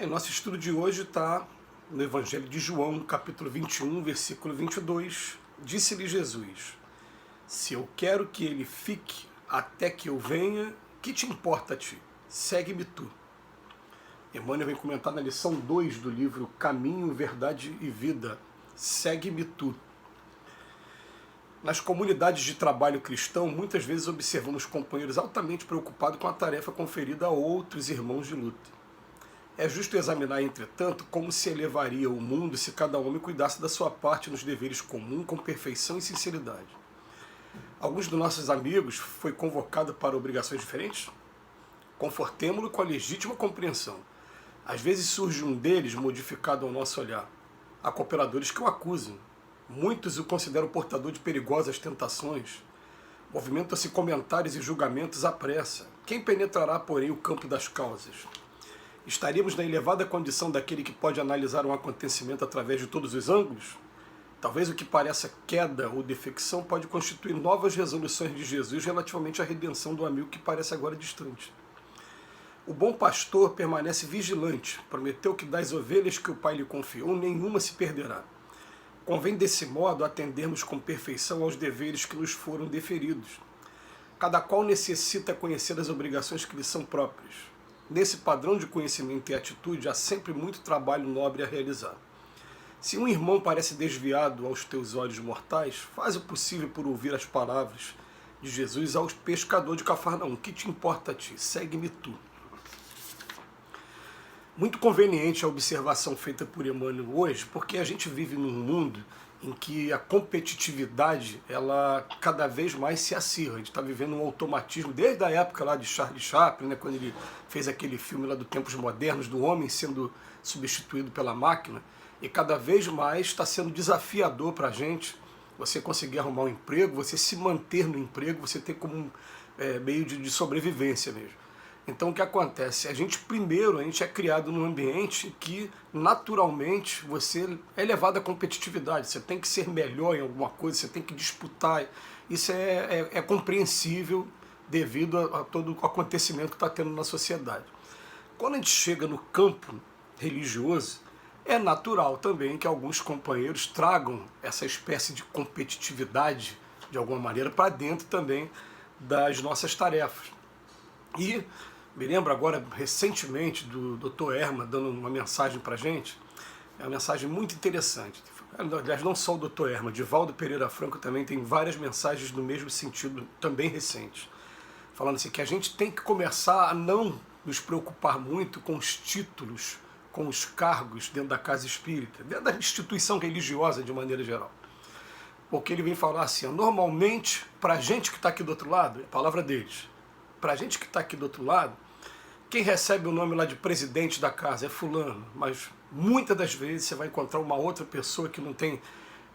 Nosso estudo de hoje está no Evangelho de João, capítulo 21, versículo 22. Disse-lhe Jesus: se eu quero que ele fique até que eu venha, que te importa a ti? Segue-me tu. Emmanuel vem comentar na lição 2 do livro Caminho, Verdade e Vida. Segue-me tu. Nas comunidades de trabalho cristão, muitas vezes observamos companheiros altamente preocupados com a tarefa conferida a outros irmãos de luta. É justo examinar, entretanto, como se elevaria o mundo se cada homem cuidasse da sua parte nos deveres comuns com perfeição e sinceridade. Alguns dos nossos amigos foi convocado para obrigações diferentes? Confortemo-lo com a legítima compreensão. Às vezes surge um deles modificado ao nosso olhar. Há cooperadores que o acusam. Muitos o consideram portador de perigosas tentações. Movimentam-se comentários e julgamentos à pressa. Quem penetrará, porém, o campo das causas? Estaríamos na elevada condição daquele que pode analisar um acontecimento através de todos os ângulos? Talvez o que pareça queda ou defecção pode constituir novas resoluções de Jesus relativamente à redenção do amigo que parece agora distante. O bom pastor permanece vigilante, prometeu que das ovelhas que o Pai lhe confiou, nenhuma se perderá. Convém desse modo atendermos com perfeição aos deveres que nos foram deferidos. Cada qual necessita conhecer as obrigações que lhe são próprias. Nesse padrão de conhecimento e atitude há sempre muito trabalho nobre a realizar. Se um irmão parece desviado aos teus olhos mortais, faz o possível por ouvir as palavras de Jesus ao pescador de Cafarnaum. Que te importa a ti? Segue-me tu. Muito conveniente a observação feita por Emmanuel hoje, porque a gente vive num mundo em que a competitividade, ela cada vez mais se acirra. A gente está vivendo um automatismo, desde a época lá de Charlie Chaplin, né, quando ele fez aquele filme lá do Tempos Modernos, do homem sendo substituído pela máquina, e cada vez mais está sendo desafiador para a gente você conseguir arrumar um emprego, você se manter no emprego, você ter como meio de sobrevivência mesmo. Então o que acontece? A gente é criado num ambiente que naturalmente você é levado à competitividade, você tem que ser melhor em alguma coisa, você tem que disputar. Isso é compreensível devido a todo o acontecimento que está tendo na sociedade. Quando a gente chega no campo religioso, é natural também que alguns companheiros tragam essa espécie de competitividade, de alguma maneira, para dentro também das nossas tarefas. E me lembro agora, recentemente, do Dr. Erma dando uma mensagem para a gente, é uma mensagem muito interessante. Aliás, não só o Dr. Erma, Divaldo Pereira Franco também tem várias mensagens no mesmo sentido, também recentes, falando assim, que a gente tem que começar a não nos preocupar muito com os títulos, com os cargos dentro da casa espírita, dentro da instituição religiosa de maneira geral. Porque ele vem falar assim, normalmente, para a gente que está aqui do outro lado, é a palavra deles, para a gente que está aqui do outro lado, quem recebe o nome lá de presidente da casa é fulano, mas muitas das vezes você vai encontrar uma outra pessoa que não tem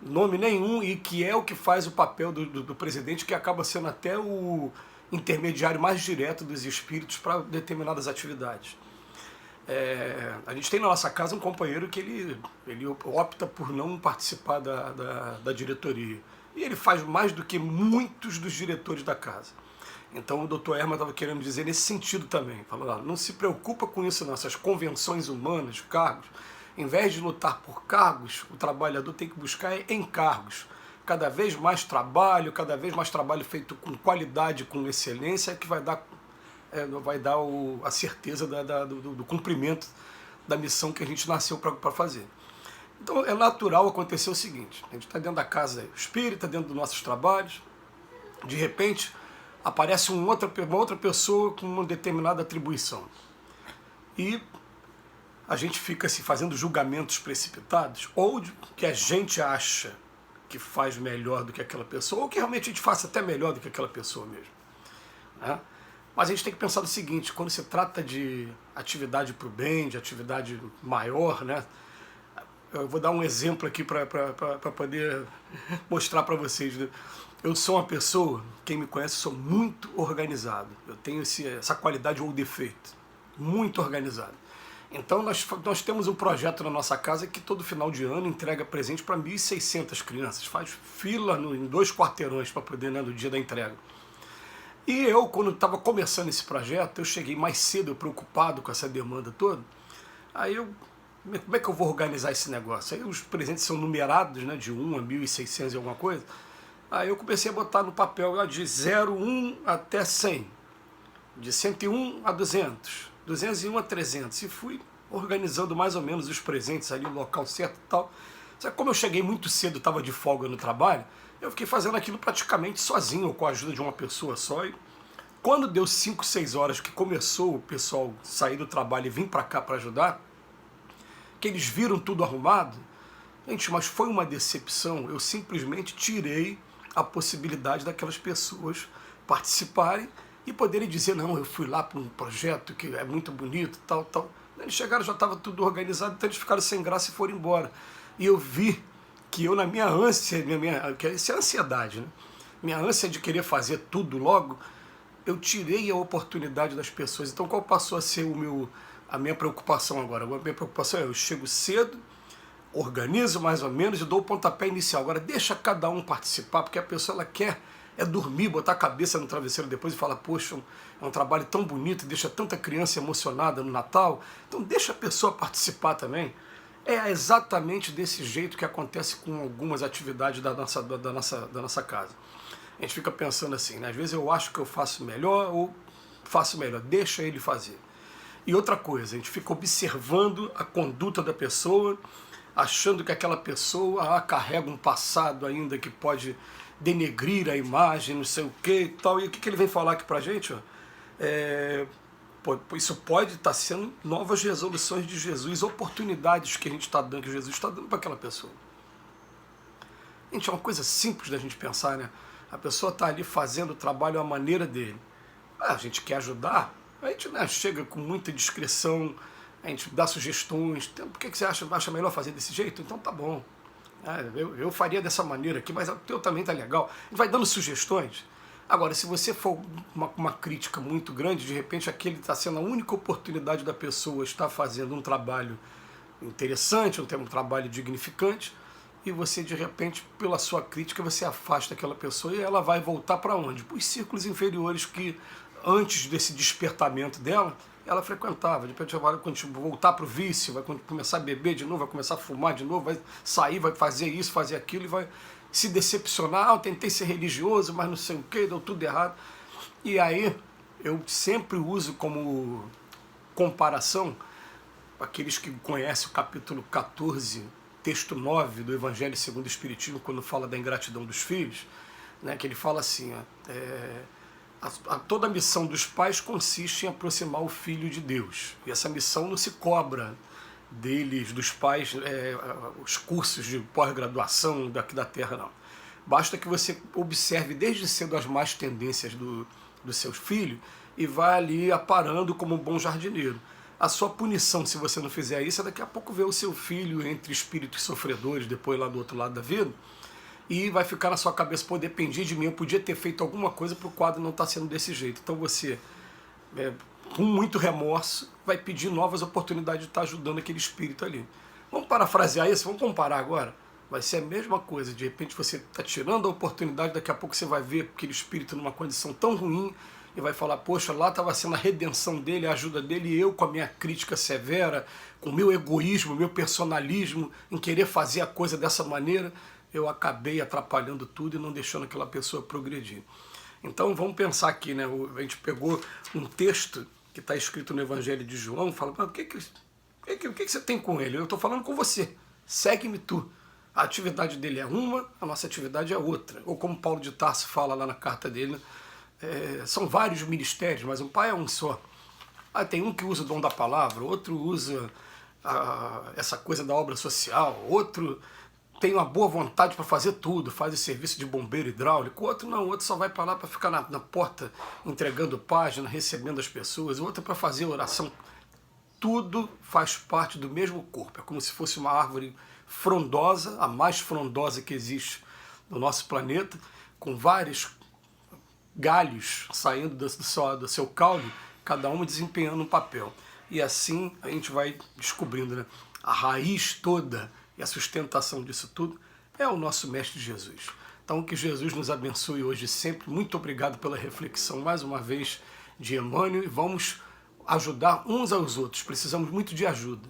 nome nenhum e que é o que faz o papel do presidente, que acaba sendo até o intermediário mais direto dos espíritos para determinadas atividades. A gente tem na nossa casa um companheiro que ele opta por não participar da diretoria. E ele faz mais do que muitos dos diretores da casa. Então o Dr. Erma estava querendo dizer nesse sentido também, falando, não se preocupa com isso não, essas convenções humanas, cargos, em vez de lutar por cargos, o trabalhador tem que buscar encargos. Cada vez mais trabalho feito com qualidade, com excelência, é que vai dar a certeza do cumprimento da missão que a gente nasceu para fazer. Então é natural acontecer o seguinte, a gente está dentro da casa espírita, dentro dos nossos trabalhos, de repente aparece uma outra pessoa com uma determinada atribuição. E a gente fica se fazendo julgamentos precipitados, ou que a gente acha que faz melhor do que aquela pessoa, ou que realmente a gente faça até melhor do que aquela pessoa mesmo. Né? Mas a gente tem que pensar no seguinte, quando se trata de atividade para o bem, de atividade maior, né? Eu vou dar um exemplo aqui para poder mostrar para vocês, né? Eu sou uma pessoa, quem me conhece, sou muito organizado. Eu tenho essa qualidade ou defeito, muito organizado. Então nós temos um projeto na nossa casa que todo final de ano entrega presente para 1.600 crianças. Faz fila em 2 quarteirões para poder, né, no dia da entrega. E eu, quando estava começando esse projeto, eu cheguei mais cedo, preocupado com essa demanda toda. Aí como é que eu vou organizar esse negócio? Aí os presentes são numerados, né, de 1 a 1.600 e alguma coisa. Aí eu comecei a botar no papel de 01 até 100, de 101 a 200, 201 a 300, e fui organizando mais ou menos os presentes ali, no local certo e tal. Só que como eu cheguei muito cedo, estava de folga no trabalho, eu fiquei fazendo aquilo praticamente sozinho, ou com a ajuda de uma pessoa só. E quando deu 5, 6 horas que começou o pessoal sair do trabalho e vir para cá para ajudar, que eles viram tudo arrumado, gente, mas foi uma decepção. Eu simplesmente tirei a possibilidade daquelas pessoas participarem e poderem dizer, não, eu fui lá para um projeto que é muito bonito, tal, tal. Eles chegaram, já estava tudo organizado, então eles ficaram sem graça e foram embora. E eu vi que eu, na minha ânsia, isso é ansiedade, né? Minha ânsia de querer fazer tudo logo, eu tirei a oportunidade das pessoas. Então qual passou a ser a minha preocupação agora? A minha preocupação é, eu chego cedo, organizo mais ou menos e dou o pontapé inicial. Agora deixa cada um participar, porque a pessoa ela quer dormir, botar a cabeça no travesseiro depois e falar, poxa, é um trabalho tão bonito, deixa tanta criança emocionada no Natal, então deixa a pessoa participar também. É exatamente desse jeito que acontece com algumas atividades da nossa casa. A gente fica pensando assim, né? Às vezes eu acho que eu faço melhor ou faço melhor, deixa ele fazer. E outra coisa, a gente fica observando a conduta da pessoa, achando que aquela pessoa carrega um passado ainda que pode denegrir a imagem, não sei o que e tal. E o que ele vem falar aqui pra gente? Ó? Isso pode estar sendo novas resoluções de Jesus, oportunidades que a gente está dando, que Jesus está dando para aquela pessoa. Gente, é uma coisa simples da gente pensar, né? A pessoa está ali fazendo o trabalho à maneira dele. A gente quer ajudar, a gente, né, chega com muita discrição, a gente dá sugestões. Por que você acha melhor fazer desse jeito? Então tá bom. Eu faria dessa maneira aqui, mas o teu também tá legal. A gente vai dando sugestões. Agora, se você for uma crítica muito grande, de repente aquele está sendo a única oportunidade da pessoa estar fazendo um trabalho interessante, um trabalho dignificante, e você, de repente, pela sua crítica, você afasta aquela pessoa e ela vai voltar para onde? Para os círculos inferiores que, antes desse despertamento dela, ela frequentava. De repente ela vai voltar para o vício, vai começar a beber de novo, vai começar a fumar de novo, vai sair, vai fazer isso, fazer aquilo, e vai se decepcionar. Eu tentei ser religioso, mas não sei o que, deu tudo errado. E aí eu sempre uso como comparação aqueles que conhecem o capítulo 14, texto 9 do Evangelho segundo o Espiritismo, quando fala da ingratidão dos filhos, né, que ele fala assim, toda a missão dos pais consiste em aproximar o filho de Deus. E essa missão não se cobra deles, dos pais, os cursos de pós-graduação daqui da Terra, não. Basta que você observe desde cedo as más tendências do seu filho e vá ali aparando como um bom jardineiro. A sua punição, se você não fizer isso, é daqui a pouco ver o seu filho entre espíritos sofredores, depois lá do outro lado da vida, e vai ficar na sua cabeça, pô, dependia de mim, eu podia ter feito alguma coisa para o quadro não estar sendo desse jeito. Então você, com muito remorso, vai pedir novas oportunidades de estar ajudando aquele espírito ali. Vamos parafrasear isso? Vamos comparar agora? Vai ser a mesma coisa. De repente você está tirando a oportunidade, daqui a pouco você vai ver aquele espírito numa condição tão ruim e vai falar, poxa, lá estava sendo a redenção dele, a ajuda dele, e eu com a minha crítica severa, com o meu egoísmo, o meu personalismo, em querer fazer a coisa dessa maneira, eu acabei atrapalhando tudo e não deixando aquela pessoa progredir. Então vamos pensar aqui, né? A gente pegou um texto que está escrito no Evangelho de João, fala, mas o que você tem com ele? Eu estou falando com você, segue-me tu. A atividade dele é uma, a nossa atividade é outra. Ou como Paulo de Tarso fala lá na carta dele, são vários ministérios, mas o Pai é um só. Tem um que usa o dom da palavra, outro usa essa coisa da obra social, outro tem uma boa vontade para fazer tudo, faz o serviço de bombeiro hidráulico, o outro não, o outro só vai para lá para ficar na porta entregando página, recebendo as pessoas, o outro é para fazer oração. Tudo faz parte do mesmo corpo, é como se fosse uma árvore frondosa, a mais frondosa que existe no nosso planeta, com vários galhos saindo do seu caule, cada um desempenhando um papel. E assim a gente vai descobrindo, né? A raiz toda e a sustentação disso tudo é o nosso Mestre Jesus. Então que Jesus nos abençoe hoje sempre. Muito obrigado pela reflexão mais uma vez de Emmanuel, e vamos ajudar uns aos outros. Precisamos muito de ajuda.